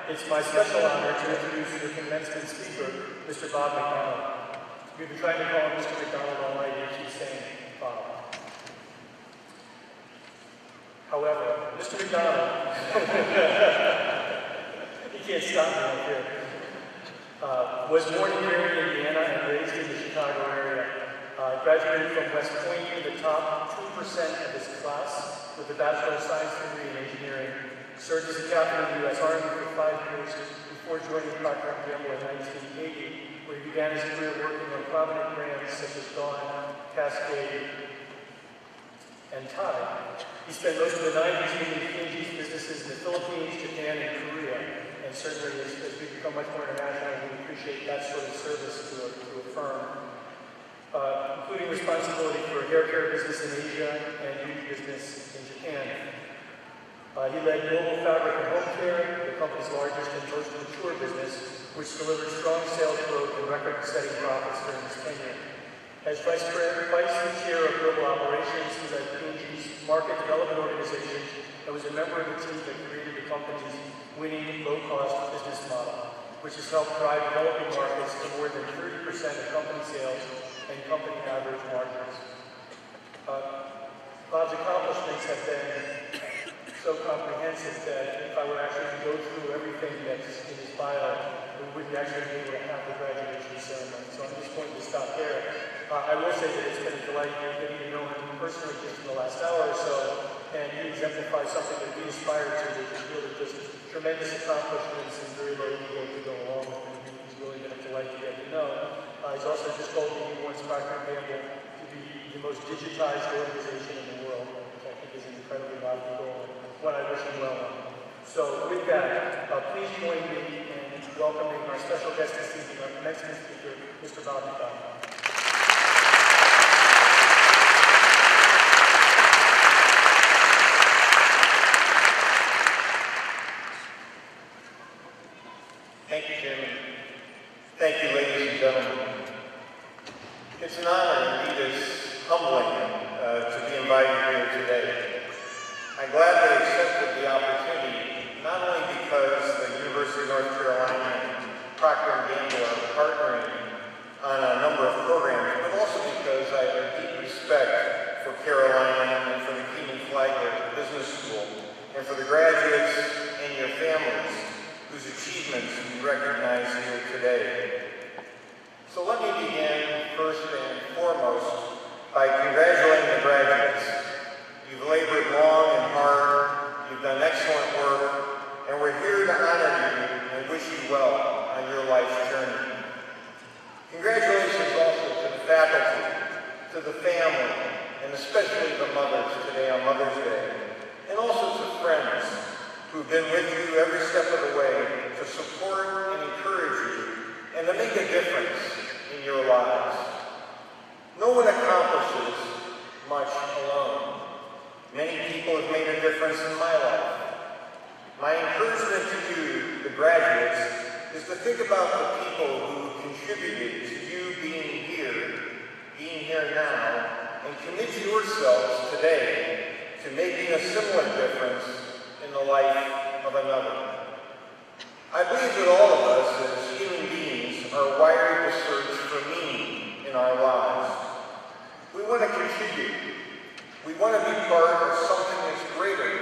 It's my special honor to introduce your commencement speaker, Mr. Bob McDonald. We've been trying to call him Mr. McDonald all night, and he's saying Bob. However, Mr. McDonald, he can't stop me up here, was born in Gary, Indiana, and raised in the Chicago area. Graduated from West Point in the top 2% of his class with a Bachelor of Science degree in engineering. Served as a captain in the U.S. Army for 5 years before joining Procter & Gamble in 1980, where he began his career working on prominent brands such as Dawn, Cascade, and Tide. He spent most of the 90s leading P&G's businesses in the Philippines, Japan, and Korea. And certainly, as we become much more international, we appreciate that sort of service to a firm. Including responsibility for hair care business in Asia and beauty business in Japan. He led Global Fabric and Home Care, the company's largest and most mature business, which delivered strong sales growth and record-setting profits during his tenure. As Vice Chair of Global Operations, he led P&G's Market Development Organization and was a member of the team that created the company's winning low-cost business model, which has helped drive developing markets to more than 30% of company sales and company average margins. Bob's accomplishments have been so comprehensive that if I were actually to go through everything that's in his bio, we wouldn't actually be able to have the graduation ceremony. So I'm just going to stop there. I will say that it's been a delight getting to know him personally just in the last hour or so, and he exemplifies something that we aspire to, which is really just tremendous accomplishments and very low ego to go along with him. He's really been a delight to get to know. He's also just told me he wants Procter & Gamble to be the most digitized organization in the world, which I think is an incredibly lofty goal, and one I wish him well on. So with that, please join me in welcoming our special guest this evening, our commencement speaker, Mr. Bob McDonald. Thank you, Chairman. Thank you, ladies and gentlemen. It's an honor, indeed it's humbling to be invited here today. I gladly accepted the opportunity, not only because the University of North Carolina and Procter & Gamble are partnering on a number of programs, but also because I have a deep respect for Carolina and for the Kenan-Flagler Business School, and for the graduates and your families whose achievements we recognize here today. So let me begin first and foremost by congratulating the graduates. You've labored long and hard, you've done excellent work, and we're here to honor you and wish you well on your life's journey. Congratulations also to the faculty, to the family, and especially the mothers today on Mother's Day, and also to friends who've been with you every step of the way to support and encourage you and to make a difference in your lives. No one accomplishes much alone. Many people have made a difference in my life. My encouragement to you, the graduates, is to think about the people who contributed to you being here now, and commit yourselves today to making a similar difference in the life of another. I believe that all of us as human beings are wired to search for meaning in our lives. We want to contribute. We want to be part of something that's greater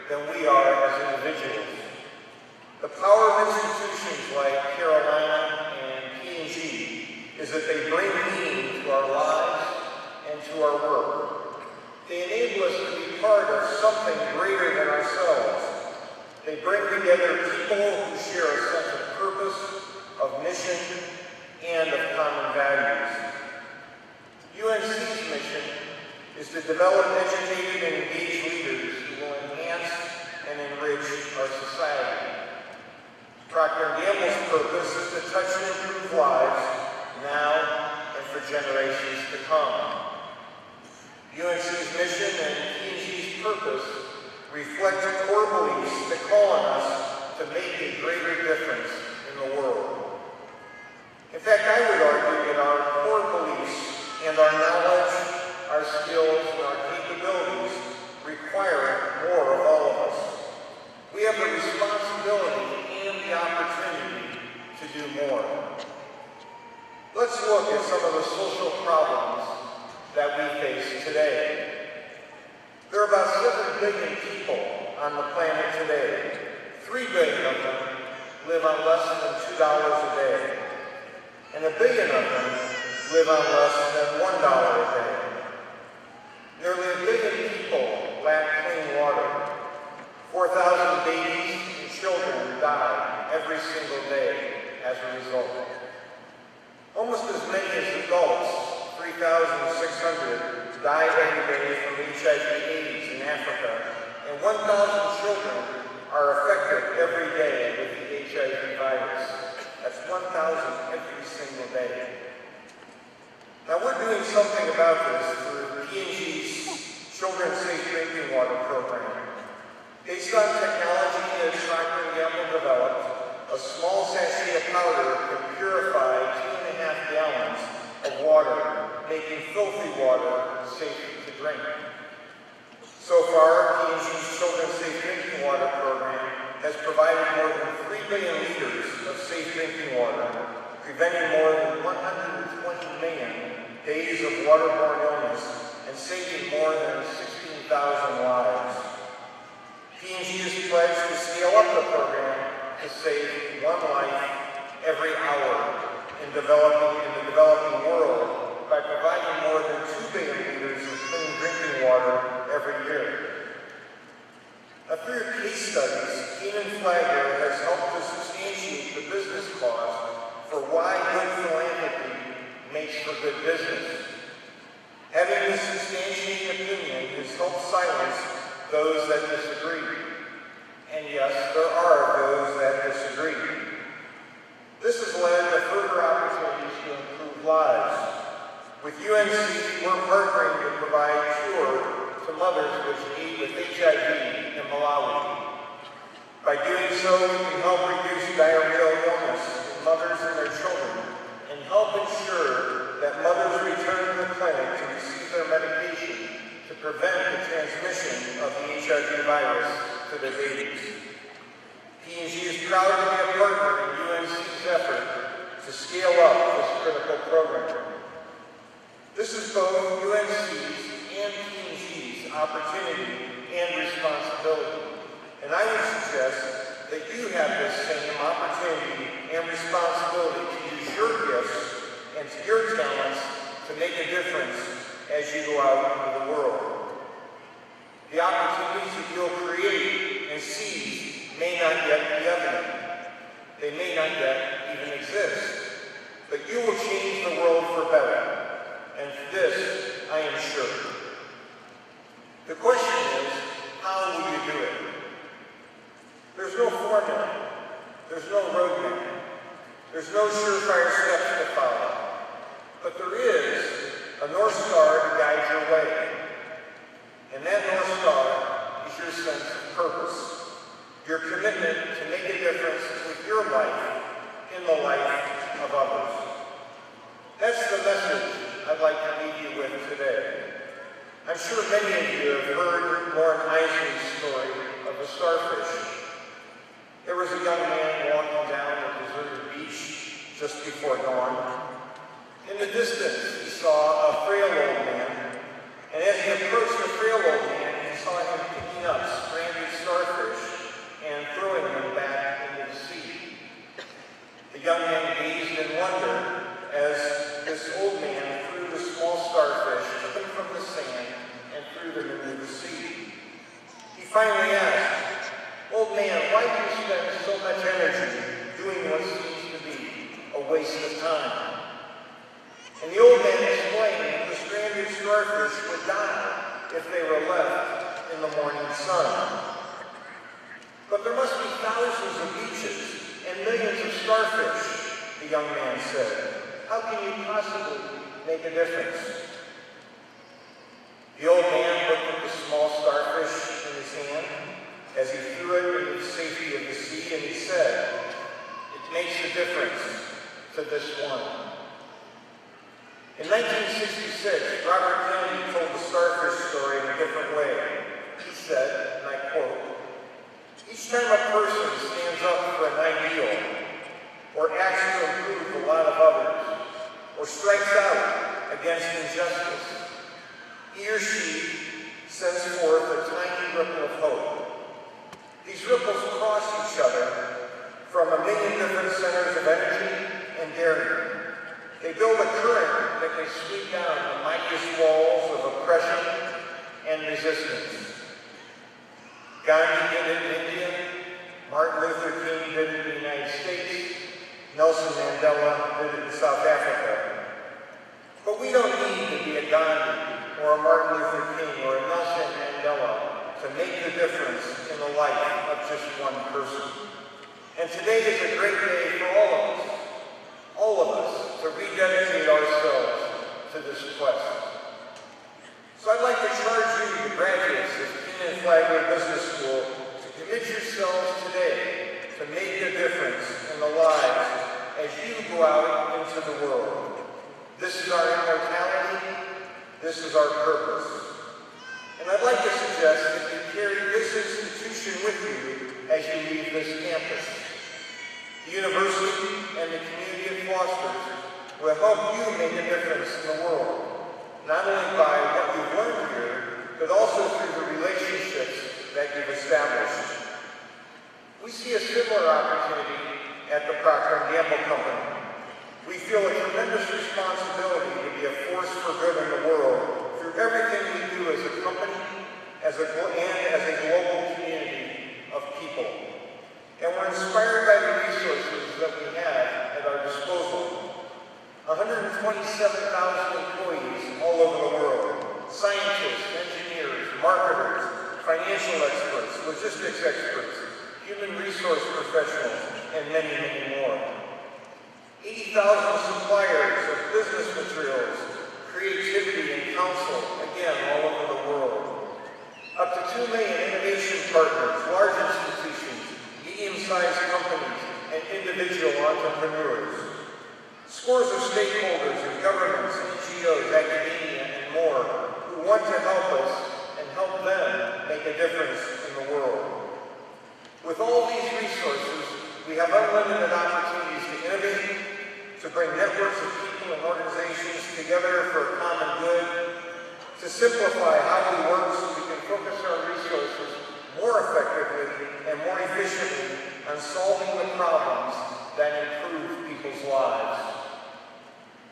than we are as individuals. The power of institutions like Carolina and P&G is that they bring meaning to our lives and to our work. They enable us to be part of something greater than ourselves. They bring together people who share a sense of purpose, of mission, and of common values. UNC's mission is to develop educated and engaged leaders who will enhance and enrich our society. Procter & Gamble's purpose is to touch and improve lives now and for generations to come. UNC's mission and P&G's purpose reflect core beliefs that call on us to make a greater difference in the world. In fact, I would argue that our core beliefs and our knowledge, our skills, and our capabilities require more of all of us. We have the responsibility and the let's look at some of the social problems that we face today. There are about 7 billion people on the planet today. 3 billion of them live on less than $2 a day. And 1 billion of them live on less than $1 a day. Nearly 1 billion people lack clean water. 4,000 babies and children die every single day as a result. Almost as many as adults, 3,600, die every day from HIV/AIDS in Africa, and 1,000 children are affected every day with the HIV virus. That's 1,000 every single day. Now we're doing something about this through P&G's Children's Safe Drinking Water program. Based on technology that Procter & Gamble developed, a small sachet of powder can purify 2.5 gallons of water, making filthy water safe to drink. So far, P&G's Children's Safe Drinking Water program has provided more than 3 billion liters of safe drinking water, preventing more than 120 million days of waterborne illness and saving more than 16,000 lives. P&G is pledged to scale up the program to save 1 life every hour in the developing world by providing more than 2 billion liters of clean drinking water every year. Now, through case studies, Kenan-Flagler has helped to substantiate the business cause for why good philanthropy makes for good business. Having this substantiating opinion has helped silence those that disagree. And yes, there are those that disagree. This has led to further opportunities to improve lives. With UNC, we're partnering to provide cure to mothers with HIV in Malawi. By doing so, we can help reduce diarrheal illness in mothers and their children and help ensure that mothers return to the clinic to receive their medication to prevent the transmission of the HIV virus to their babies. P&G is proud to be a partner in UNC's effort to scale up this critical program. This is both UNC's and P&G's opportunity and responsibility, and I would suggest that you have this same opportunity and responsibility to use your gifts and your talents to make a difference as you go out into the world. The opportunities that you'll create and seize may not yet be evident. They may not yet even exist. But you will change the world for better. And this, I am sure. The question is, how will you do it? There's no formula. There's no roadmap. There's no surefire steps to follow. But there is a North Star to guide your way. And that North Star is your sense of purpose, your commitment to make a difference with your life in the life of others. That's the message I'd like to leave you with today. I'm sure many of you have heard Lauren Isley's story of the starfish. There was a young man walking down a deserted beach just before dawn. In the distance, he saw a frail old man, and as he approached the frail old man, he saw him picking up stranded starfish and throwing them back into the sea. The young man gazed in wonder as this old man threw the small starfish, took them from the sand, and threw them into the sea. He finally asked, "Old man, why do you spend so much energy doing what seems to be a waste of time?" And the old man explained that the stranded starfish would die if they were left in the morning sun. "But there must be thousands of beaches and millions of starfish," the young man said. "How can you possibly make a difference?" The old man looked at the small starfish in his hand as he threw it into the safety of the sea, and he said, "It makes a difference to this one." In 1966, Robert Kennedy told the starfish story in a different way. He said, and I quote, "Each time a person stands up for an ideal, or acts to improve the lot of others, or or strikes out against injustice, he or she sends forth a tiny ripple of hope. These ripples cross each other from a million different centers of energy and daring. They build a current that can sweep down the mightiest walls of oppression and resistance. Gandhi did it in India, Martin Luther King did it in the United States, Nelson Mandela did it in South Africa. But we don't need to be a Gandhi or a Martin Luther King or a Nelson Mandela to make the difference in the life of just one person. And today is a great day for all of us, to rededicate ourselves to this quest. So I'd like to charge you, the graduates of Kenan-Flagler Business School, to commit yourselves today to make a difference in the lives as you go out into the world. This is our immortality. This is our purpose. And I'd like to suggest that you carry this institution with you as you leave this campus. The university and the community it fosters will help you make a difference in the world, not only by what you've learned here, but also through the relationships that you've established. We see a similar opportunity at the Procter & Gamble Company. We feel a tremendous responsibility to be a force for good in the world through everything we do as a company and as a global community of people. And we're inspired by the resources that we have at our disposal. 127,000 employees all over the world, scientists, engineers, marketers, financial experts, logistics experts, human resource professionals, and many, many more. 80,000 suppliers of business materials, creativity, and counsel, again, all over the world. Up to 2 million innovation partners, large institutions, medium-sized companies, and individual entrepreneurs. Scores of stakeholders in governments, NGOs, academia, and more who want to help us and help them make a difference in the world. With all these resources, we have unlimited opportunities to innovate, to bring networks of people and organizations together for a common good, to simplify how we work so we can focus our resources more effectively and more efficiently on solving the problems that improve people's lives.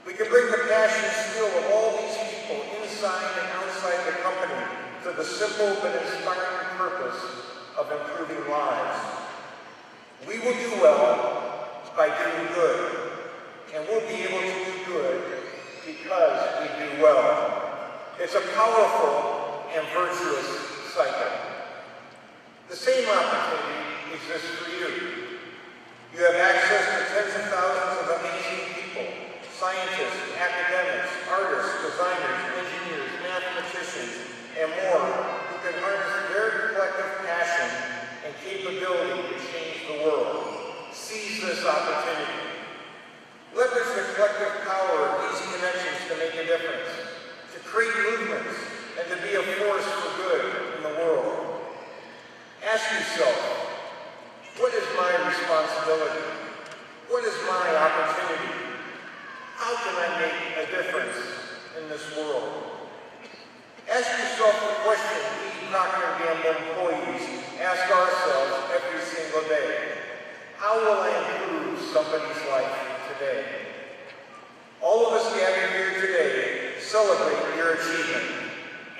We can bring the passion and skill of all these people inside and outside the company to the simple but inspiring purpose of improving lives. We will do well by doing good, and we'll be able to do good because we do well. It's a powerful and virtuous cycle. The same opportunity exists for you. You have access to tens of thousands of amazing people, scientists, academics, artists, designers, engineers, mathematicians, and more who can harness their collective passion and capability to change the world. Seize this opportunity. Leverage the collective power of these connections to make a difference, to create movements, and to be a force for good in the world. Ask yourself, what is my responsibility? What is my opportunity? How can I make a difference in this world? Ask yourself the question we Procter & Gamble employees ask ourselves every single day. How will I improve somebody's life today? All of us gathered here today celebrate your achievement,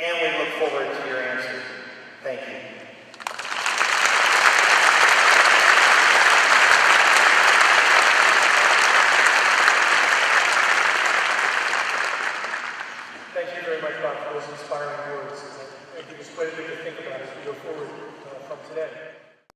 and we look forward to your answer. Thank you. Thank you very much, Bob, for those inspiring words. I think it's quite a bit to think about as we go forward from today.